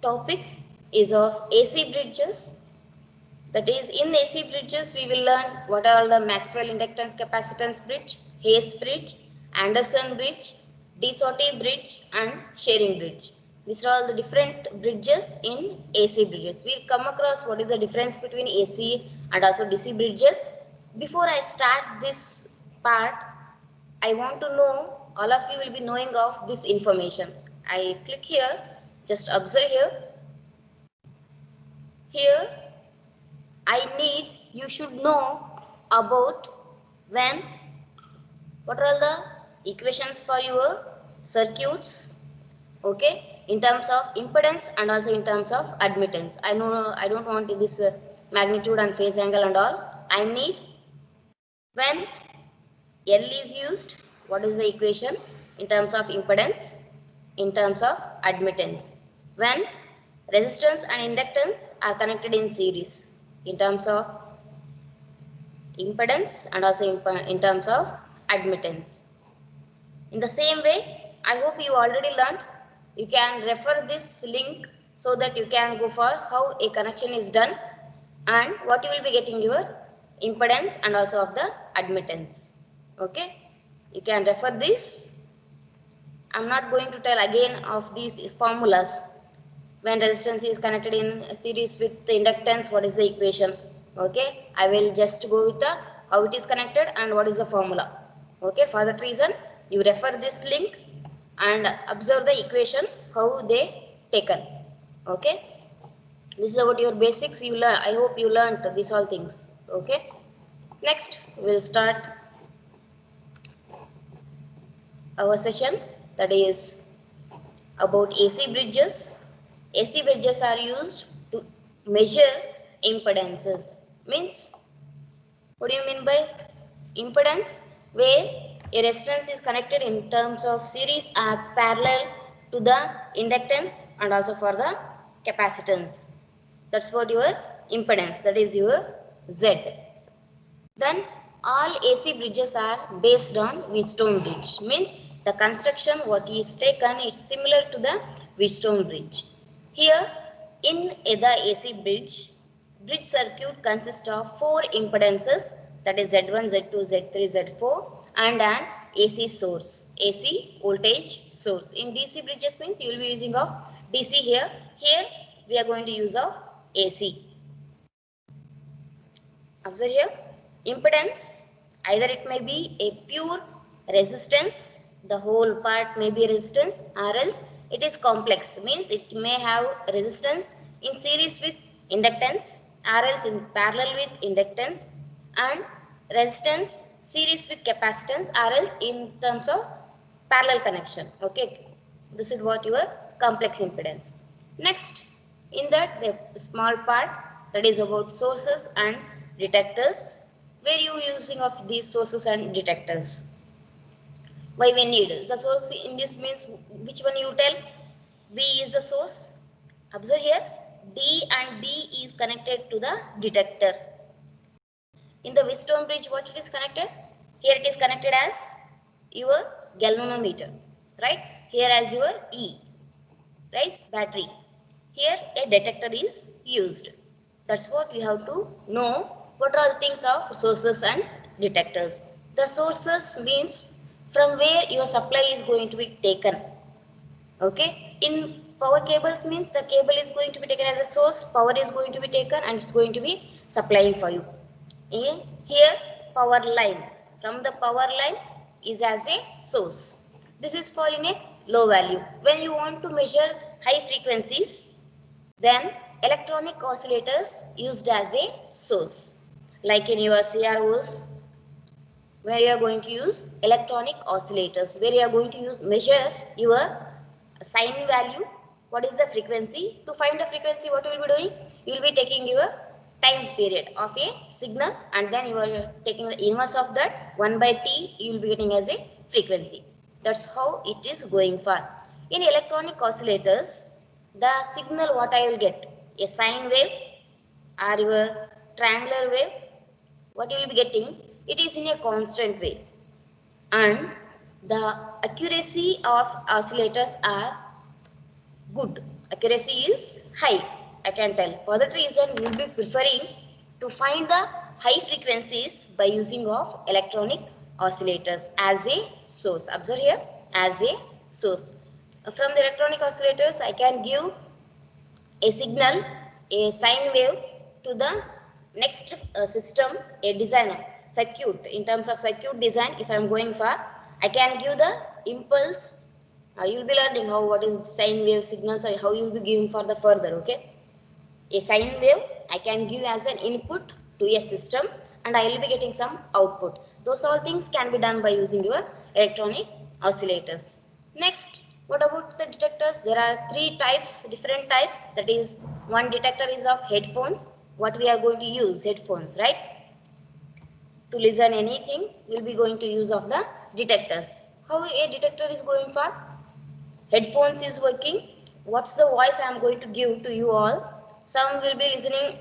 topic is of AC bridges. That is, in AC bridges, we will learn what are all the Maxwell inductance capacitance bridge, Hayes bridge, Anderson bridge, de Sauty bridge, and Shearing bridge. These are all the different bridges in AC bridges. We'll come across what is the difference between AC and also DC bridges. Before I start this part, I want to know, all of you will be knowing of this information. I click here, just observe here. Here, you should know about when, what are all the equations for your circuits, okay, in terms of impedance and also in terms of admittance. I know I don't want this magnitude and phase angle and all. I need when L is used, what is the equation in terms of impedance, in terms of admittance. When resistance and inductance are connected in series, in terms of impedance and also in terms of admittance. In the same way, I hope you already learned. You can refer this link so that you can go for how a connection is done and what you will be getting your impedance and also of the admittance. Okay, you can refer this. I'm not going to tell again of these formulas. When resistance is connected in series with the inductance, what is the equation? Okay, I will just go with the how it is connected and what is the formula. Okay, for that reason, you refer this link and observe the equation how they taken. Okay, this is about your basics. You learn. I hope you learned these all things. Okay, next we'll start our session, that is about AC bridges. AC bridges are used to measure impedances. Means, what do you mean by impedance? Where a resistance is connected in terms of series or parallel to the inductance and also for the capacitance. That's what your impedance, that is your Z. Then all AC bridges are based on Wheatstone bridge. Means the construction what is taken is similar to the Wheatstone bridge. Here in the AC bridge circuit consists of 4 impedances, that is Z1, Z2, Z3, Z4 and an AC source, AC voltage source. In DC bridges means you will be using of DC here. Here we are going to use of AC. Observe here, impedance, either it may be a pure resistance, the whole part may be resistance, or else it is complex, means it may have resistance in series with inductance, or else in parallel with inductance, and resistance series with capacitance, or else in terms of parallel connection. Okay, this is what your complex impedance. Next, in that the small part, that is about sources and detectors. Where you using of these sources and detectors? Why we need the source in this means which one you tell? B is the source. Observe here, D and B is connected to the detector. In the Wheatstone bridge, what it is connected? Here it is connected as your galvanometer, right? Here as your E, right? Battery. Here a detector is used. That's what we have to know. What are the things of sources and detectors? The sources means from where your supply is going to be taken. Okay, in power cables means the cable is going to be taken as a source, power is going to be taken and it's going to be supplying for you. Here power line, from the power line is as a source. This is for in a low value. When you want to measure high frequencies, then electronic oscillators used as a source. Like in your CROs, where you are going to use electronic oscillators, where you are going to measure your sine value. What is the frequency? To find the frequency, what you will be doing? You will be taking your time period of a signal and then you are taking the inverse of that 1 by t, you will be getting as a frequency. That's how it is going for. In electronic oscillators, the signal what I will get? A sine wave or your triangular wave, what you will be getting? It is in a constant way. And the accuracy of oscillators are good. accuracy is high, I can tell. For that reason, we will be preferring to find the high frequencies by using of electronic oscillators as a source. Observe here, as a source. From the electronic oscillators, I can give a signal, a sine wave to the next system, a designer circuit. In terms of circuit design, if I am going for, I can give the impulse. You will be learning how what is sine wave signals, or how you will be giving for the further. Okay, a sine wave I can give as an input to a system, and I will be getting some outputs. Those all things can be done by using your electronic oscillators. Next, what about the detectors? There are three types, different types. That is, one detector is of headphones. What we are going to use, headphones, right? To listen anything, we will be going to use of the detectors. How a detector is going for? Headphones is working. What's the voice I am going to give to you all? Some will be listening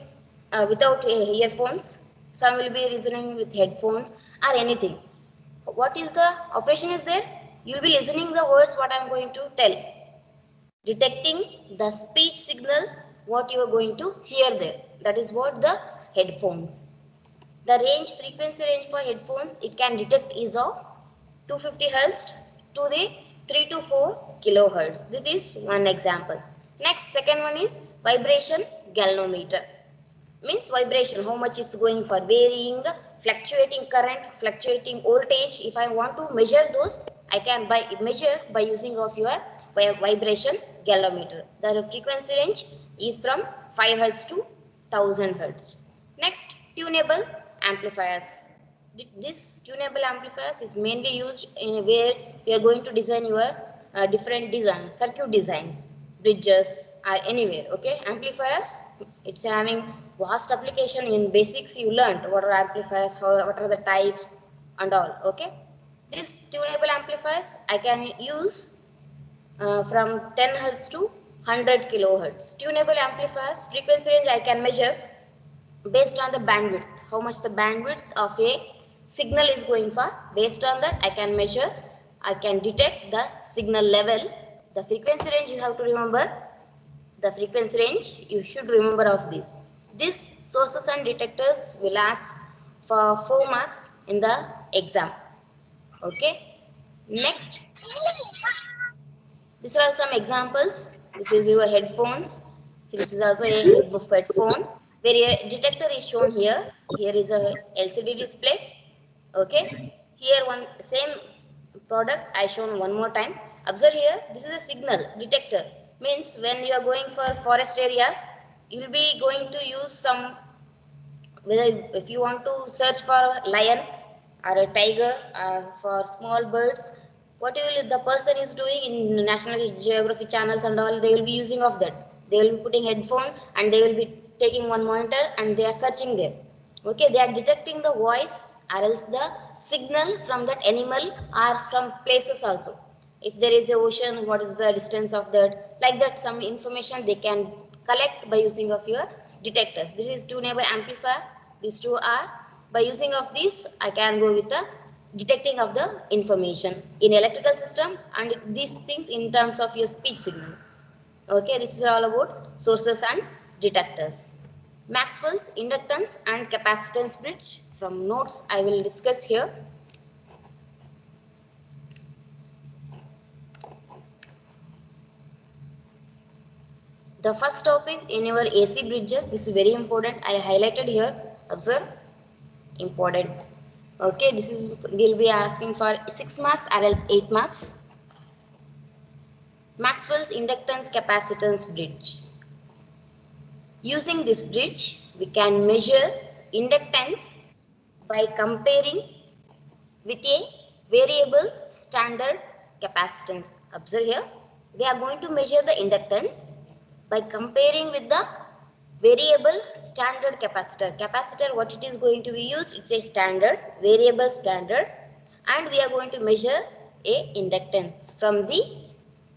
without earphones. Some will be listening with headphones or anything. What is the operation is there? You will be listening the words what I am going to tell. Detecting the speech signal what you are going to hear there. That is what the headphones. The range, frequency range for headphones it can detect is of 250 Hz to the 3 to 4 kilohertz. This is one example. Next, second one is vibration galvanometer. Means vibration, how much is going for, varying, fluctuating current, fluctuating voltage. If I want to measure those, I can measure by using of your vibration galvanometer. The frequency range is from 5 Hz to 1000 Hz. Next, tunable amplifiers. This tunable amplifiers is mainly used in where we are going to design your different designs, circuit designs, bridges or anywhere. Okay, amplifiers, it's having vast application. In basics you learned what are amplifiers, what are the types and all. Okay, this tunable amplifiers I can use from 10 Hz to 100 kilohertz. Tunable amplifiers frequency range I can measure based on the bandwidth, how much the bandwidth of a signal is going for. Based on that I can measure, I can detect the signal level. The frequency range you have to remember, the frequency range you should remember of this. These sources and detectors will ask for 4 marks in the exam. Okay, next, these are some examples. This is your headphones. This is also a headphone where a detector is shown here. Here is a LCD display. Okay. Here one same product I shown one more time. Observe here. This is a signal detector. Means when you are going for forest areas, you will be going to use some, whether if you want to search for a lion or a tiger for small birds, what will the person is doing in National Geography channels and all, they will be using of that. They will be putting headphone and they will be taking one monitor and they are searching there. Okay, they are detecting the voice or else the signal from that animal or from places also. If there is a ocean, what is the distance of that, like that some information they can collect by using of your detectors. This is tunable amplifier. These two are, by using of this I can go with the detecting of the information in electrical system and these things in terms of your speech signal. Okay, this is all about sources and detectors. Maxwell's inductance and capacitance bridge, from notes I will discuss here. The first topic in your AC bridges, this is very important. I highlighted here. Observe, important. Okay, this is will be asking for 6 marks or else 8 marks. Maxwell's inductance capacitance bridge. Using this bridge, we can measure inductance by comparing with a variable standard capacitance. Observe here, we are going to measure the inductance by comparing with the variable standard capacitor. Capacitor, what it is going to be used, it's a standard, variable standard, and we are going to measure a inductance from the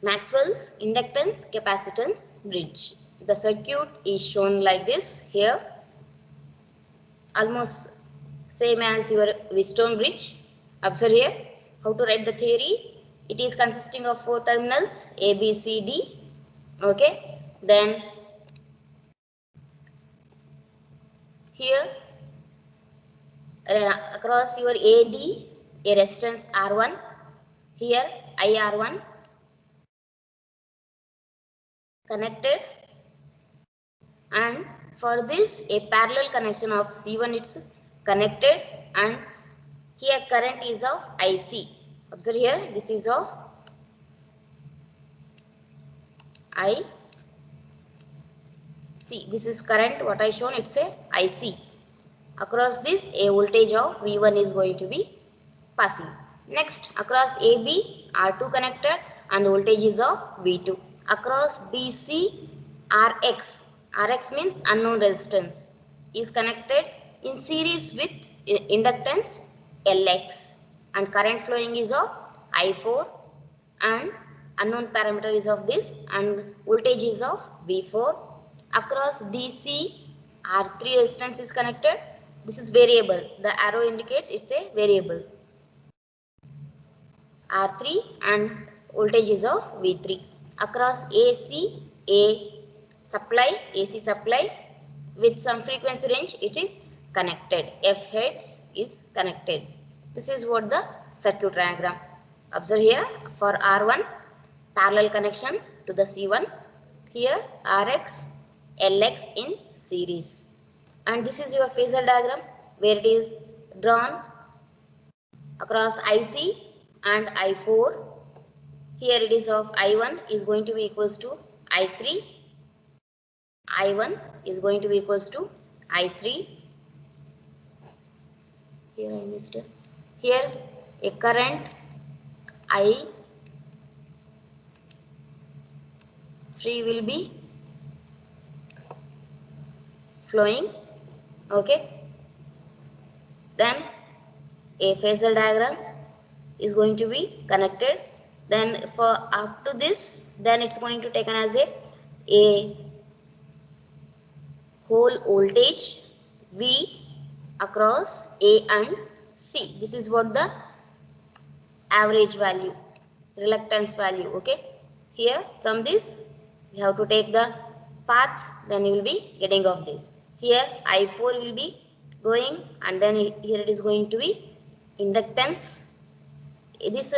Maxwell's inductance capacitance bridge. The circuit is shown like this here, almost same as your Wheatstone bridge. Observe here how to write the theory. It is consisting of 4 terminals A, B, C, D. Okay. Then here across your AD, a resistance R1, here IR1 connected, and for this a parallel connection of C1 it's connected, and here current is of IC. Observe here, this is of IC. This is current what I shown, it's a IC. Across this a voltage of V1 is going to be passing. Next, across AB R2 connected and voltage is of V2. Across BC RX, RX means unknown resistance, is connected in series with inductance LX, and current flowing is of I4, and unknown parameter is of this, and voltage is of V4. Across DC R3 resistance is connected. This is variable, the arrow indicates it's a variable R3, and voltage is of V3. Across AC supply with some frequency range, it is connected. F heads is connected. This is what the circuit diagram. Observe here, for R1 parallel connection to the C1, here RX LX in series, and this is your phasor diagram where it is drawn across IC and I4. Here it is of I1 is going to be equals to I3, I1 is going to be equals to I3. Here I missed it. Here a current I3 will be flowing. Okay. Then a phasor diagram is going to be connected. Then for up to this, then it's going to taken as a whole voltage V across A and C. This is what the average value, reluctance value. Okay. Here from this you have to take the path, then you will be getting of this. Here I4 will be going, and then here it is going to be inductance. This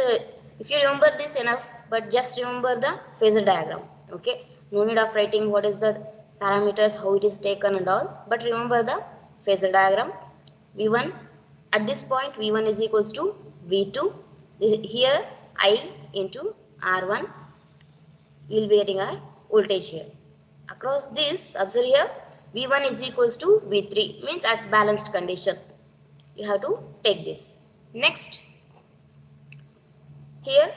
if you remember this enough, but just remember the phasor diagram. Okay, no need of writing what is the parameters, how it is taken and all, but remember the phasor diagram. V1 at this point, V1 is equals to V2. Here I into R1 will be getting a voltage here. Across this, observe here, V1 is equals to V3, means at balanced condition. You have to take this. Next, here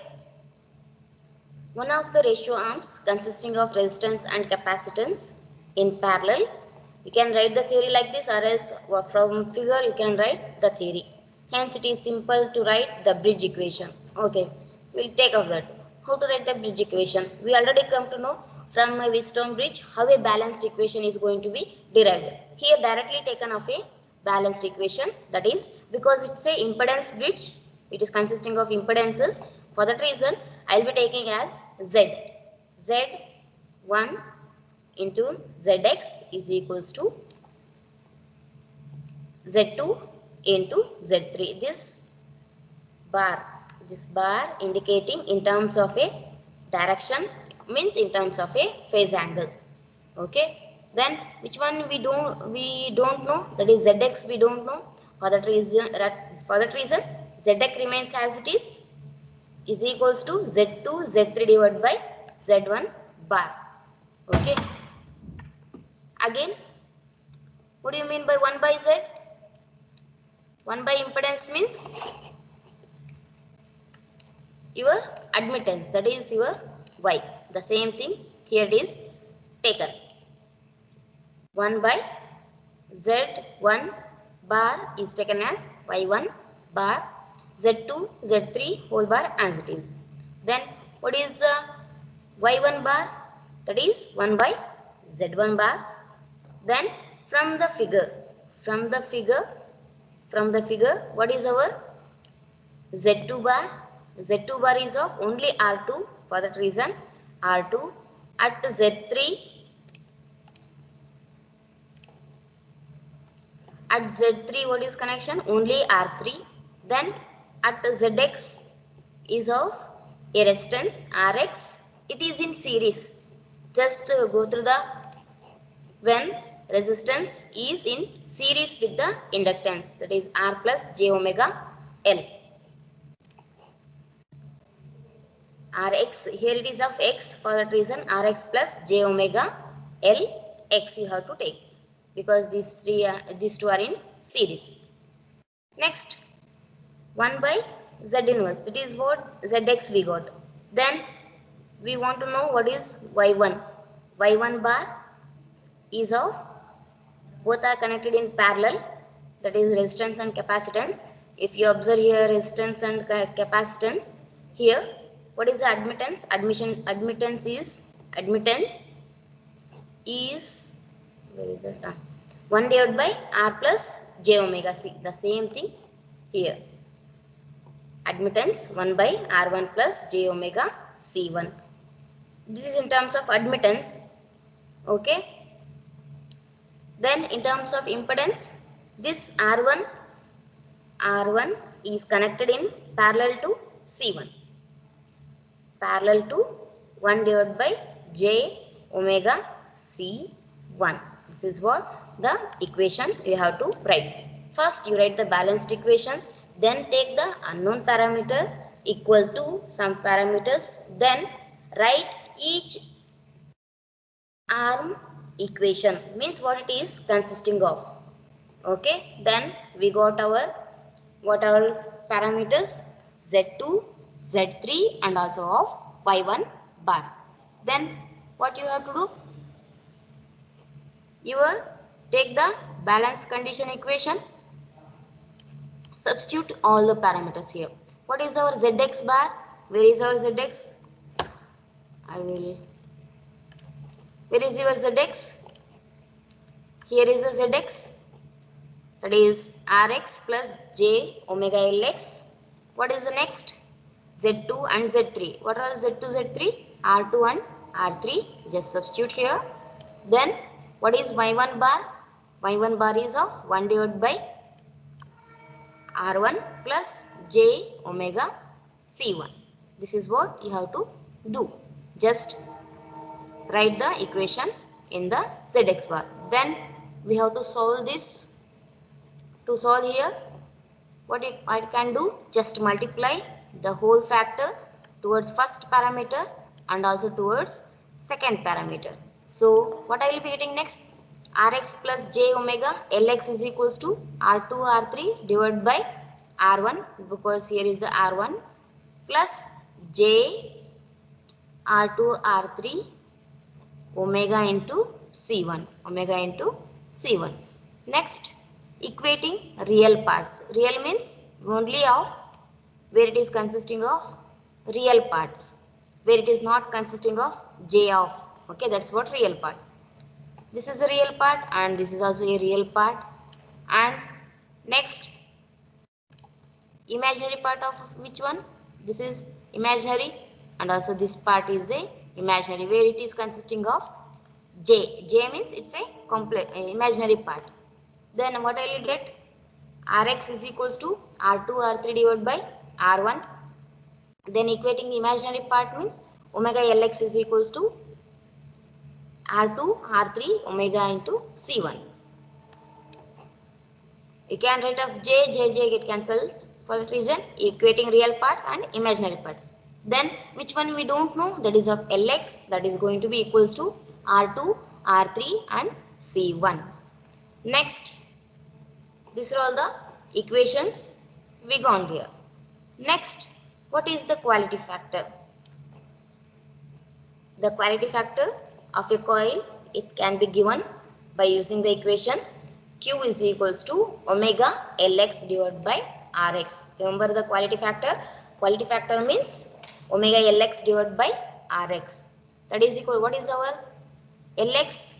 one of the ratio arms consisting of resistance and capacitance in parallel. You can write the theory like this, or else from figure you can write the theory. Hence it is simple to write the bridge equation. Okay, we'll take of that. How to write the bridge equation? We already come to know from my Wheatstone bridge how a balanced equation is going to be derived. Here directly taken of a balanced equation, that is because it's a impedance bridge, it is consisting of impedances. For that reason I will be taking as Z. Z1 into Zx is equals to Z2 into Z3. This bar indicating in terms of a direction, means in terms of a phase angle. Okay. Then which one we don't know, that is Zx we don't know. For that reason Zx remains as it is equals to Z2 Z3 divided by Z1 bar. Okay. Again, what do you mean by 1 by Z? 1 by impedance means your admittance, that is your Y. The same thing here it is taken. 1 by Z1 bar is taken as Y1 bar, Z2 Z3 whole bar as it is. Then what is Y1 bar? That is 1 by Z1 bar. Then from the figure what is our Z2 bar? Z2 bar is of only R2. For that reason R2 at Z3 At Z3 what is connection? Only R3. Then at ZX is of a resistance Rx. It is in series. Just go through the when resistance is in series with the inductance, that is R plus j omega L. Rx, here it is of x, for that reason Rx plus j omega L x you have to take, because these two are in series. Next, 1 by Z inverse, that is what Zx we got. Then we want to know what is Y1. Y1 bar is of, both are connected in parallel, that is resistance and capacitance. If you observe here resistance and capacitance, here what is the admittance? Admittance is where is that? 1 divided by R plus j omega c. The same thing here. Admittance 1 by R1 plus j omega c1. This is in terms of admittance. Okay. Then in terms of impedance, this R1 is connected in parallel to C1. Parallel to 1 divided by j omega C1. This is what the equation you have to write. First you write the balanced equation, then take the unknown parameter equal to some parameters, then write each arm equation, means what it is consisting of. Okay, then we got our what are parameters? Z2, Z3 and also of Y1 bar. Then what you have to do? You will take the balance condition equation, substitute all the parameters here. What is our Zx bar? Where is our Zx? Where is your Zx? Here is the Zx, that is Rx plus j omega Lx. What is the next? Z2 and Z3. What are Z2, Z3? R2 and R3. Just substitute here. Then what is Y1 bar? Y1 bar is of 1 divided by R1 plus j omega C1. This is what you have to do. Just write the equation in the Zx bar. Then we have to solve this. To solve here, what I can do? Just multiply the whole factor towards first parameter and also towards second parameter. So what I will be getting next? Rx plus j omega Lx is equals to R2 R3 divided by R1, because here is the R1, plus j R2 R3 omega into C1. Next, equating real parts. Real means only of where it is consisting of real parts, where it is not consisting of j of. Okay, that's what real part. This is a real part and this is also a real part. And next, imaginary part of which one? This is imaginary, and also this part is a imaginary, where it is consisting of j. J means it's a complex imaginary part. Then what I will get? Rx is equals to R2 R3 divided by R1. Then equating the imaginary part means omega Lx is equals to R2 R3 omega into C1. You can write of j get cancels, for that reason equating real parts and imaginary parts. Then which one we don't know? That is of Lx, that is going to be equals to R2 R3 and C1. Next, these are all the equations we got here. Next, what is the quality factor? The quality factor of a coil, it can be given by using the equation Q is equals to omega Lx divided by Rx. Remember the quality factor? Quality factor means omega Lx divided by Rx. That is equal, what is our Lx?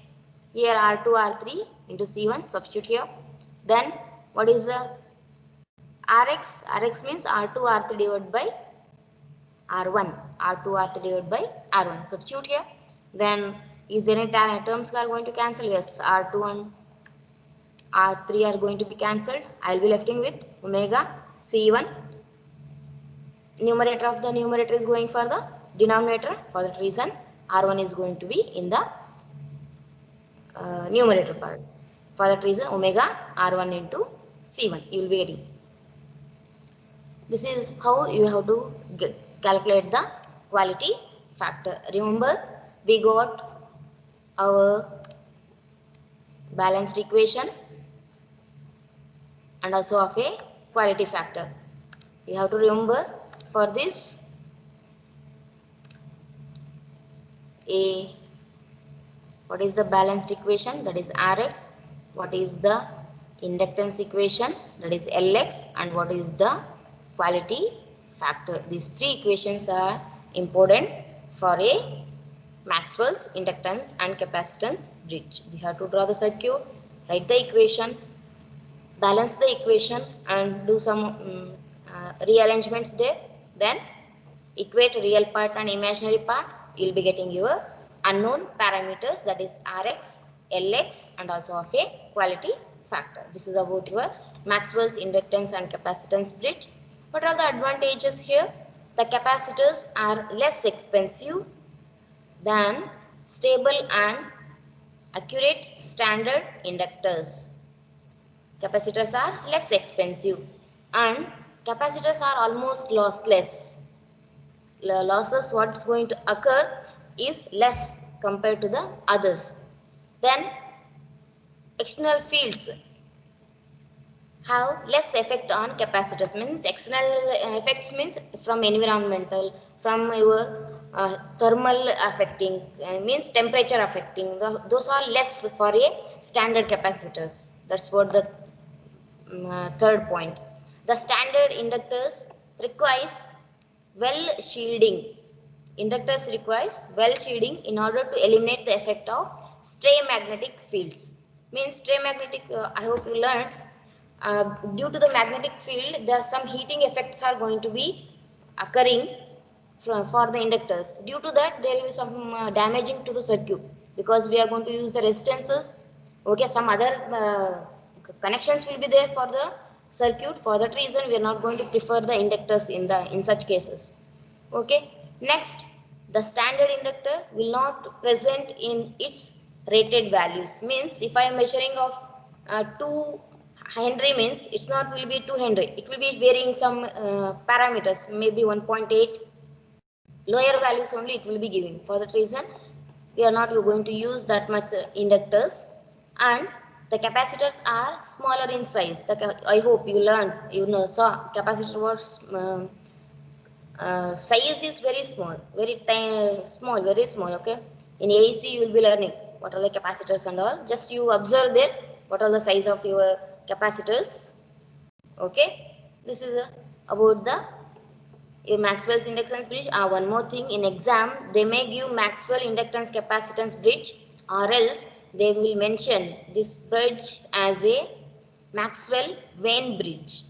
Here R2 R3 into C1, substitute here. Then what is the Rx? Rx means R2 R3 divided by R1. R2 R3 divided by R1. Substitute here. Then is there any terms are going to cancel? Yes, R2 and R3 are going to be cancelled. I will be left with omega C1. Numerator of the numerator is going for the denominator. For that reason, R1 is going to be in the numerator part. For that reason, omega R1 into C1 you will be getting. This is how you have to calculate the quality factor. Remember, we got our balanced equation and also of a quality factor. You have to remember for this what is the balanced equation, that is Rx, what is the inductance equation, that is Lx, and what is the quality factor. These three equations are important for a Maxwell's inductance and capacitance bridge. We have to draw the circuit, write the equation, balance the equation and do some rearrangements there. Then equate real part and imaginary part. You will be getting your unknown parameters, that is Rx, Lx, and also of a quality factor. This is about your Maxwell's inductance and capacitance bridge. What are the advantages here? The capacitors are less expensive than stable and accurate standard inductors. Capacitors are less expensive and capacitors are almost lossless. Losses what's going to occur is less compared to the others. Then external fields have less effect on capacitors. Means external effects means from environmental, from your thermal affecting, means temperature affecting. Those are less for a standard capacitors. That's what the third point. The standard inductors requires well shielding. Inductors requires well shielding in order to eliminate the effect of stray magnetic fields. Means stray magnetic, I hope you learned, due to the magnetic field, there are some heating effects are going to be occurring for the inductors. Due to that, there will be some damaging to the circuit because we are going to use the resistances. Okay, some other connections will be there for the circuit. For that reason, we are not going to prefer the inductors in such cases. Okay. Next, the standard inductor will not present in its rated values. Means if I am measuring of 2 Henry, means it's not will be 2 Henry. It will be varying some parameters, maybe 1.8. Lower values only it will be giving. For that reason, we are not going to use that much inductors, and the capacitors are smaller in size. I hope you learned, saw capacitor was size is very small, very small, very small. Okay, in AC you will be learning what are the capacitors and all. Just you observe there what are the size of your capacitors. Okay, this is about the Maxwell's inductance bridge. One more thing, in exam they may give Maxwell inductance capacitance bridge, or else they will mention this bridge as a Maxwell Wien bridge.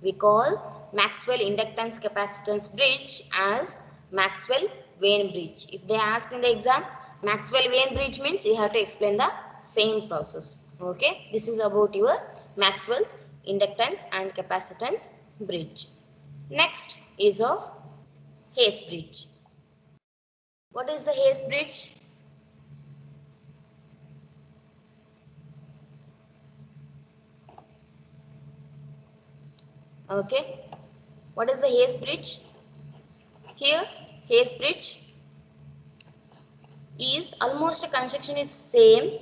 We call Maxwell inductance capacitance bridge as Maxwell Wien bridge. If they ask in the exam Maxwell Wien bridge means you have to explain the same process. Okay, this is about your Maxwell's inductance and capacitance bridge. Next is of Hayes bridge. What is the Hayes bridge? Okay, what is the Hayes bridge? Here Hayes bridge is almost a construction is same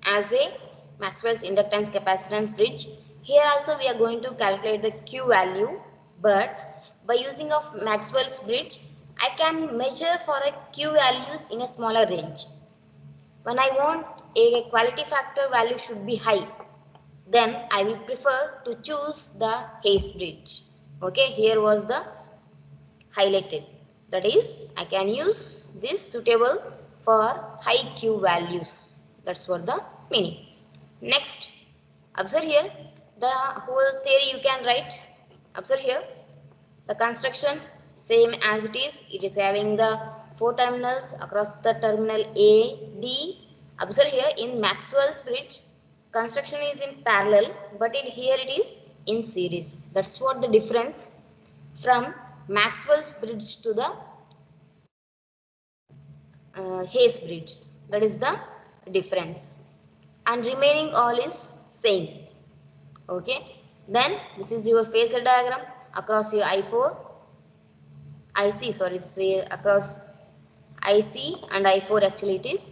as a Maxwell's inductance capacitance bridge. Here also we are going to calculate the Q value, but by using of Maxwell's bridge I can measure for a Q values in a smaller range. When I want a quality factor value should be high, then I will prefer to choose the Hayes bridge. Okay, here was the highlighted. That is, I can use this suitable for high Q values. That's what the meaning. Next, observe here the whole theory you can write. Observe here the construction same as it is. It is having the 4 terminals across the terminal A, D. Observe here in Maxwell's bridge, construction is in parallel, but here it is in series. That's what the difference from Maxwell's bridge to the Hayes bridge. That is the difference, and remaining all is same. Okay, then this is your phasor diagram across your I4 IC, sorry, say across IC and I4. Actually it is,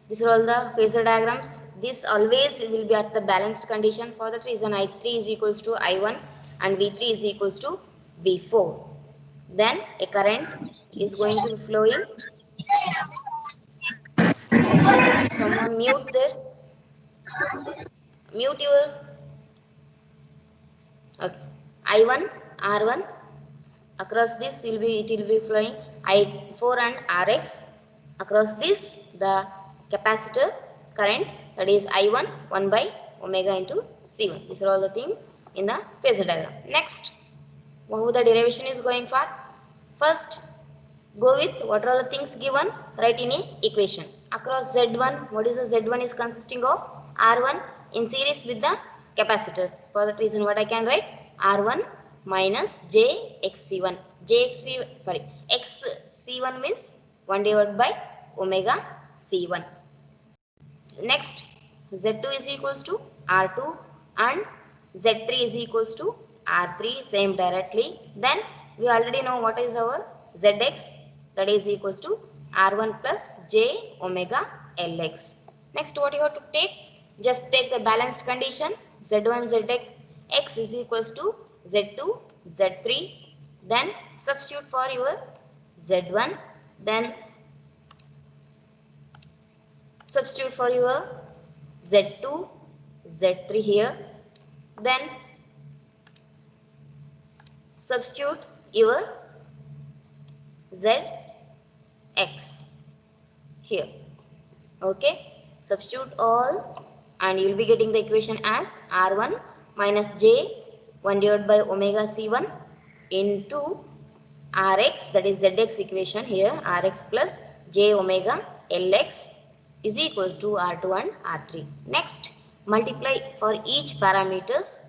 these are all the phasor diagrams. This always will be at the balanced condition. For that reason I3 is equals to I1 and V3 is equals to V4. Then a current is going to be flowing. Someone mute there. Mute your. Okay. I1 R1 across this will be, it will be flowing I4 and Rx. Across this the capacitor current, that is I1 1 by omega into C1. These are all the things in the phasor diagram. Next, how the derivation is going for? First, go with what are the things given, write in a equation. Across Z1, what is the Z1 is consisting of? R1 in series with the capacitors. For that reason what I can write? R1 minus JXC1. XC1 means 1 divided by omega C1. Next, Z2 is equals to R2 and Z3 is equals to R3, same directly. Then we already know what is our Zx, that is equals to R1 plus J omega Lx. Next, what you have to take? Just take the balanced condition. Z1 Zx is equals to Z2 Z3. Then substitute for your Z1. Then substitute for your Z2 Z3 here. Then substitute your Zx here. Okay, substitute all and you will be getting the equation as R1 minus J 1 divided by omega C1 into Rx, that is Zx equation here, Rx plus J omega Lx is equals to R2 and R3. Next, multiply for each parameters.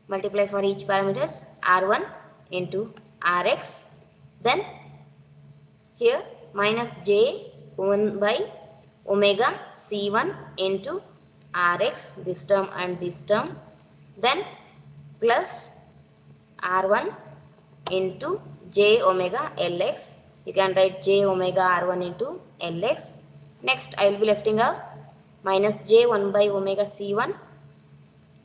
Multiply for each parameters R1 into Rx. Then here minus J 1 by omega C1 into Rx, this term and this term. Then plus R1 into J omega Lx. You can write J omega R1 into Lx. Next, I will be lefting out minus J 1 by omega C1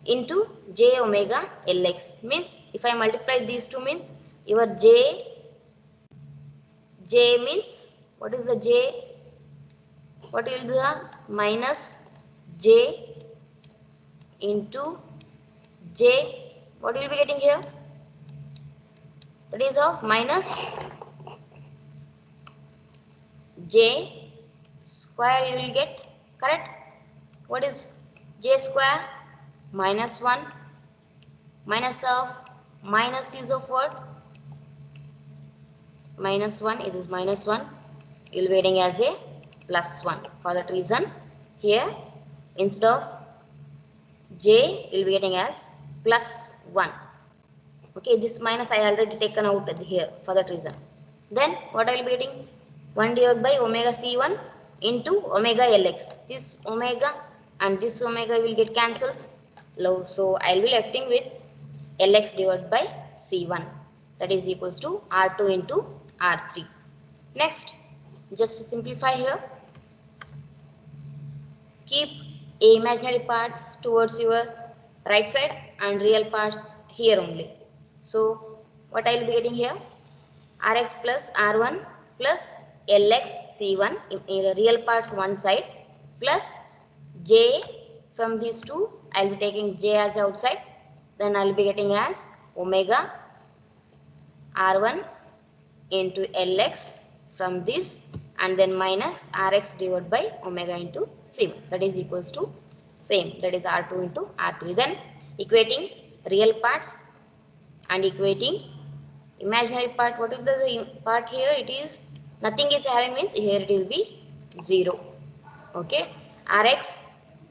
into J omega Lx. Means if I multiply these two means your J means what is the J? What will be the minus J into J? What will be getting here? That is of minus J square you will get, correct? What is J square? Minus 1. Minus of, minus is of what? Minus 1, it is minus 1. You will be getting as a plus 1. For that reason here instead of J you will be getting as plus 1. Okay, this minus I already taken out here for that reason. Then what I will be getting? 1 divided by omega C1 into omega Lx. This omega and this omega will get cancels. So I will be lefting with Lx divided by C1. That is equals to R2 into R3. Next, just to simplify here, keep a imaginary parts towards your right side and real parts here only. So what I will be getting here? Rx plus R1 plus Lx C1 in real parts one side plus J from these two. I will be taking J as outside. Then I will be getting as omega R1 into Lx from this and then minus Rx divided by omega into C1. That is equals to same, that is R2 into R3. Then equating real parts and equating imaginary part. What is the part here? It is nothing is having means here it will be 0. Okay. Rx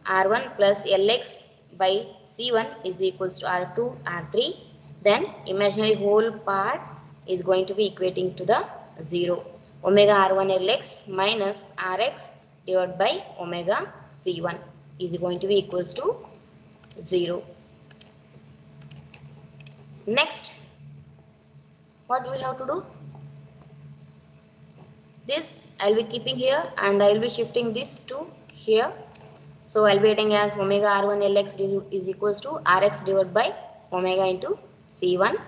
R1 plus Lx by C1 is equals to R2 R3. Then imaginary whole part is going to be equating to the 0. Omega R1 Lx minus Rx divided by omega C1 is going to be equals to 0. Next, what do we have to do? This I will be keeping here and I will be shifting this to here. So I will be getting as omega R1 Lx is equals to Rx divided by omega into C1.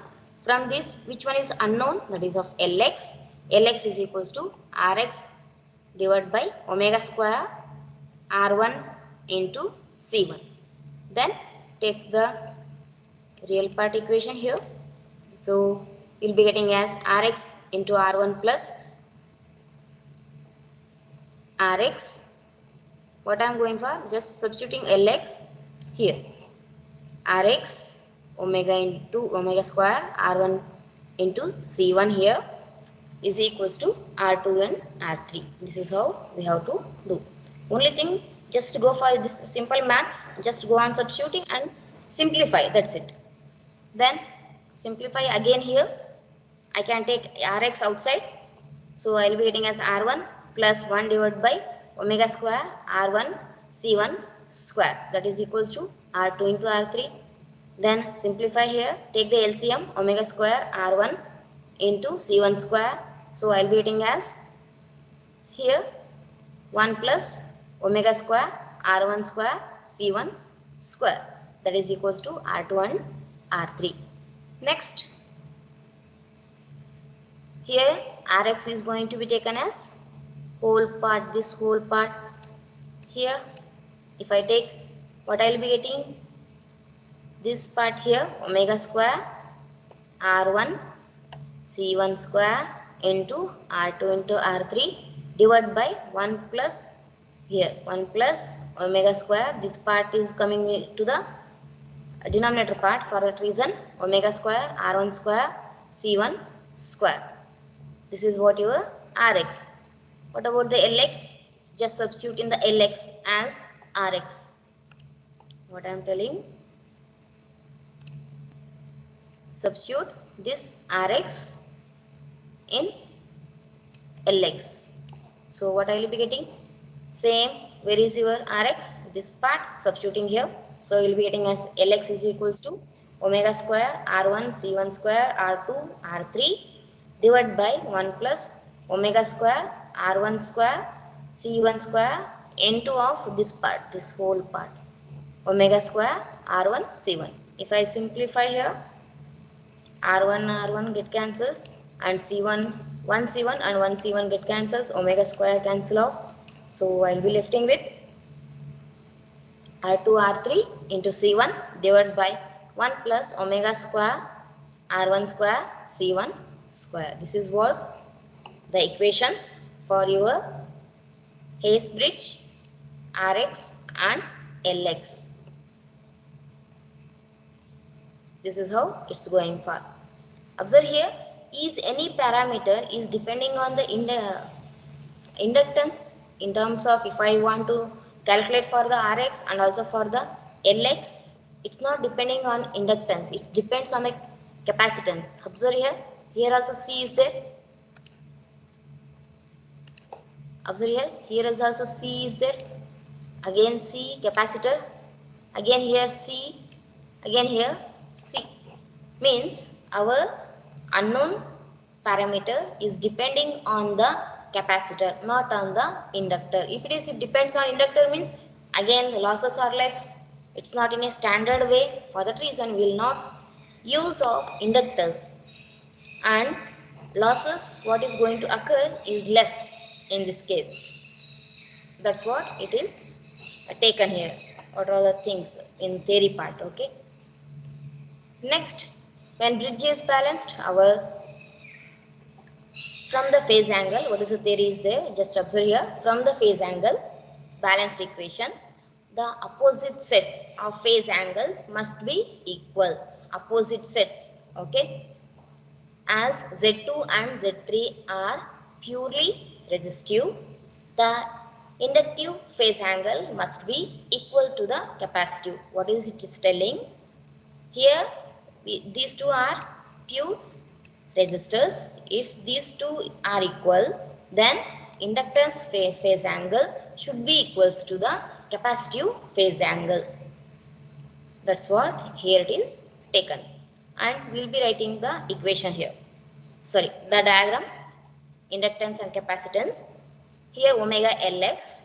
From this, which one is unknown? That is of Lx. Lx is equals to Rx divided by omega square R1 into C1. Then take the real part equation here. So you will be getting as Rx into R1 plus Rx. What I am going for? Just substituting Lx here. Rx omega into omega square R1 into C1 here is equals to R2 and R3. This is how we have to do. Only thing, just go for this simple maths. Just go on substituting and simplify. That's it. Then simplify again here. I can take Rx outside. So I will be getting as R1 plus 1 divided by omega square R1 C1 square. That is equals to R2 into R3. Then simplify here. Take the LCM omega square R1 into C1 square. So I will be getting as here 1 plus omega square R1 square C1 square. That is equals to R2 and R3. Next, here Rx is going to be taken as whole part, this whole part. Here, if I take, what I will be getting? This part here, omega square R1 C1 square into R2 into R3 divided by 1 plus here 1 plus omega square. This part is coming to the denominator part. For that reason, omega square R1 square C1 square. This is what your Rx. What about the Lx? Just substitute in the Lx as Rx. What I am telling? Substitute this Rx in Lx. So what I will be getting? Same. Where is your Rx? This part, substituting here. So you will be getting as Lx is equals to omega square R1 C1 square R2 R3 divided by 1 plus omega square R1 square C1 square into of this part, this whole part, omega square R1 C1. If I simplify here, R1 get cancels and C1 1 C1 and 1 C1 get cancels, omega square cancel off. So I will be lifting with R2 R3 into C1 divided by 1 plus omega square R1 square C1 square. This is what the equation for your Hayes bridge Rx and Lx. This is how it's going for. Observe here, is any parameter is depending on the inductance in terms of if I want to calculate for the Rx and also for the Lx. It's not depending on inductance. It depends on the capacitance. Observe here. Here also C is there. Observe here. Here is also C is there. Again C, capacitor. Again here C. Again here C. Means our unknown parameter is depending on the capacitor, not on the inductor. If it depends on inductor, means again the losses are less. It's not in a standard way. For that reason, we will not use of inductors. And losses, what is going to occur is less in this case. That's what it is taken here. What are the things in theory part, okay? Next, when bridge is balanced, from the phase angle, what is the theory is there? Just observe here. From the phase angle, balanced equation, the opposite sets of phase angles must be equal. Opposite sets, okay? As Z2 and Z3 are purely resistive, the Inductive phase angle must be equal to the capacitive. What is it is telling? Here these two are pure resistors. If these two are equal, then inductance phase angle should be equals to the capacitive phase angle. That's what here it is taken. And we'll be writing the equation here. Sorry, the diagram, inductance and capacitance. Here omega Lx,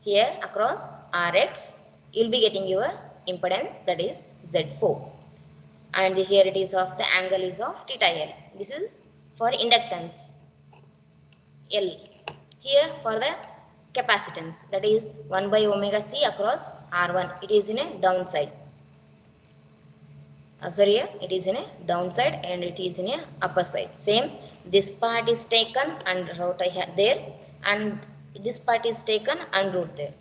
here across Rx, you'll be getting your impedance, that is Z4. And here it is of the angle is of theta L. This is for inductance L. Here for the capacitance, that is 1 by omega C across R1. It is in a downside. Observe here, it is in a downside and it is in a upper side. Same, this part is taken and wrote there, and this part is taken and wrote there.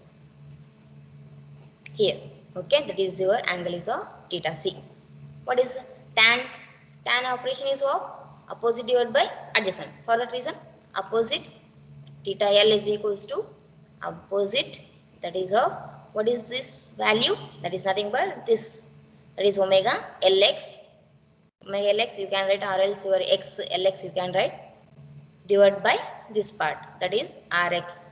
Here, okay, that is your angle is of theta C. What is tan? Tan operation is of opposite divided by adjacent. For that reason, opposite theta L is equals to opposite, that is of, what is this value? That is nothing but this, that is omega Lx. Omega Lx you can write, or else your x Lx you can write, divided by this part, that is Rx.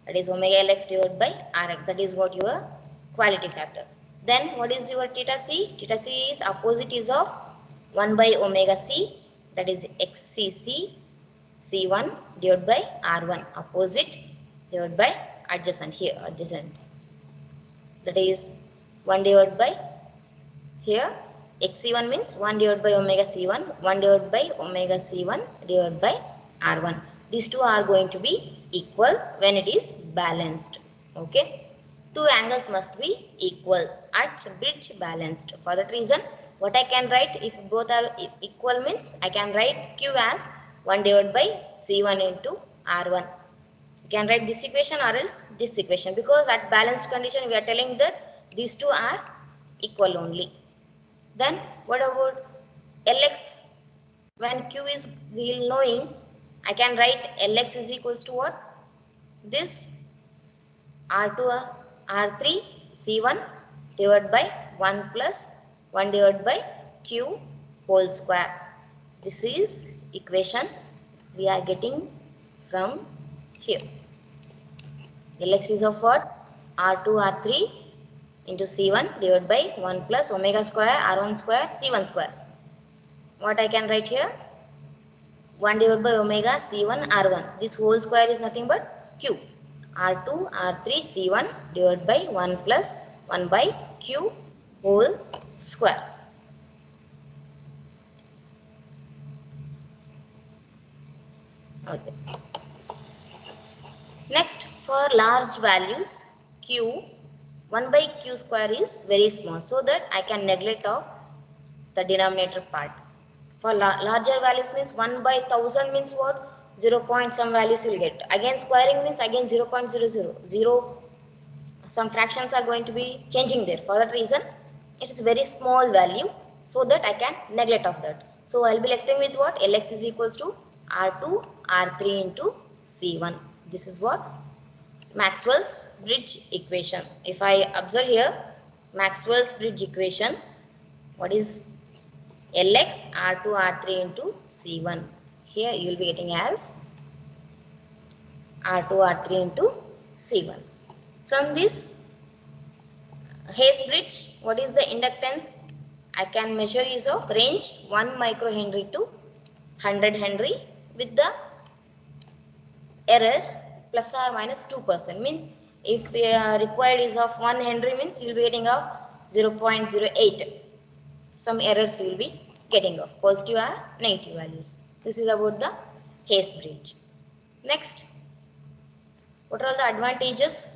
That is omega Lx divided by Rx. That is what your quality factor. Then what is your theta C? Theta C is opposite is of 1 by omega C, that is XCC C1 divided by R1. Opposite divided by adjacent, here adjacent. That is 1 divided by, here XC1 means 1 divided by omega C1, 1 divided by omega C1 divided by R1. These two are going to be equal when it is balanced. Okay. Two angles must be equal at bridge balanced. For that reason, what I can write, if both are equal means, I can write Q as 1 divided by C1 into R1. You can write this equation or else this equation, because at balanced condition we are telling that these two are equal only. Then what about Lx? When Q is we knowing, I can write Lx is equals to what? This R2 R3 C1 divided by 1 plus 1 divided by Q whole square. This is equation we are getting from here. Lx is of what? R2 R3 into C1 divided by 1 plus omega square R1 square C1 square. What I can write here? 1 divided by omega C1 R1. This whole square is nothing but Q. R2 R3 C1 divided by 1 plus 1 by Q whole square. Okay. Next, for large values, Q, 1 by Q square is very small, so that I can neglect of the denominator part. For larger values means 1 by 1000 means what? 0 point some values you will get. Again squaring means again 0.00. 0, some fractions are going to be changing there. For that reason, it is very small value, so that I can neglect of that. So I will be left with what? Lx is equals to R2 R3 into C1. This is what? Maxwell's bridge equation. If I observe here, Maxwell's bridge equation, what is Lx R2 R3 into C1. Here you will be getting as R2 R3 into C1. From this Hayes bridge, what is the inductance? I can measure is of range 1 microhenry to 100 henry with the error plus or minus 2%. Means if required is of 1 henry means you will be getting of 0.08. Some errors you will be getting of positive or negative values. This is about the Hayes bridge. Next, what are the advantages?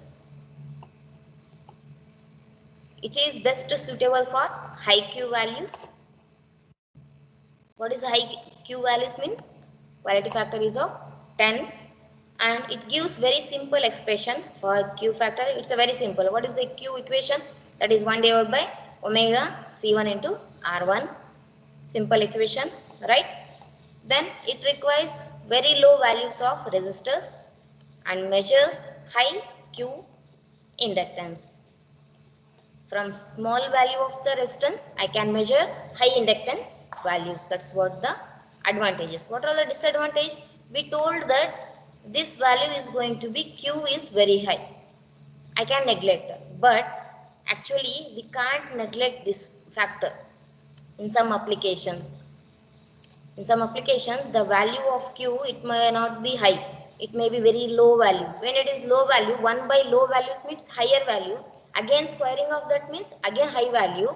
It is best suitable for high Q values. What is high Q values means? Quality factor is of 10, and it gives very simple expression for Q factor. It's a very simple. What is the Q equation? That is 1 divided by omega C1 into R1. Simple equation, right? Then it requires very low values of resistors and measures high Q inductance. From small value of the resistance, I can measure high inductance values. That's what the advantages. What are the disadvantages? We told that this value is going to be Q is very high. I can neglect, but actually we can't neglect this factor in some applications. In some applications, the value of Q, it may not be high. It may be very low value. When it is low value, 1 by low values means higher value. Again squaring of that means again high value.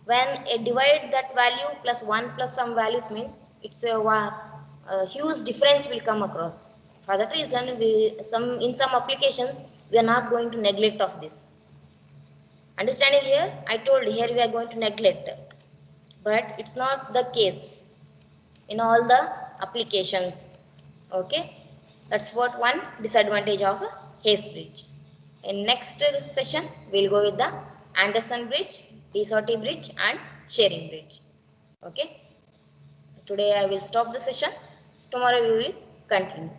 When I divide that value plus 1 plus some values means it's a huge difference will come across. For that reason, in some applications, we are not going to neglect of this. Understanding here? I told here we are going to neglect. But it's not the case in all the applications. Okay, that's what one disadvantage of a Hayes bridge. In next session we'll go with the Anderson bridge, De Sauty bridge and Shearing bridge. Okay, today I will stop the session. Tomorrow we will continue.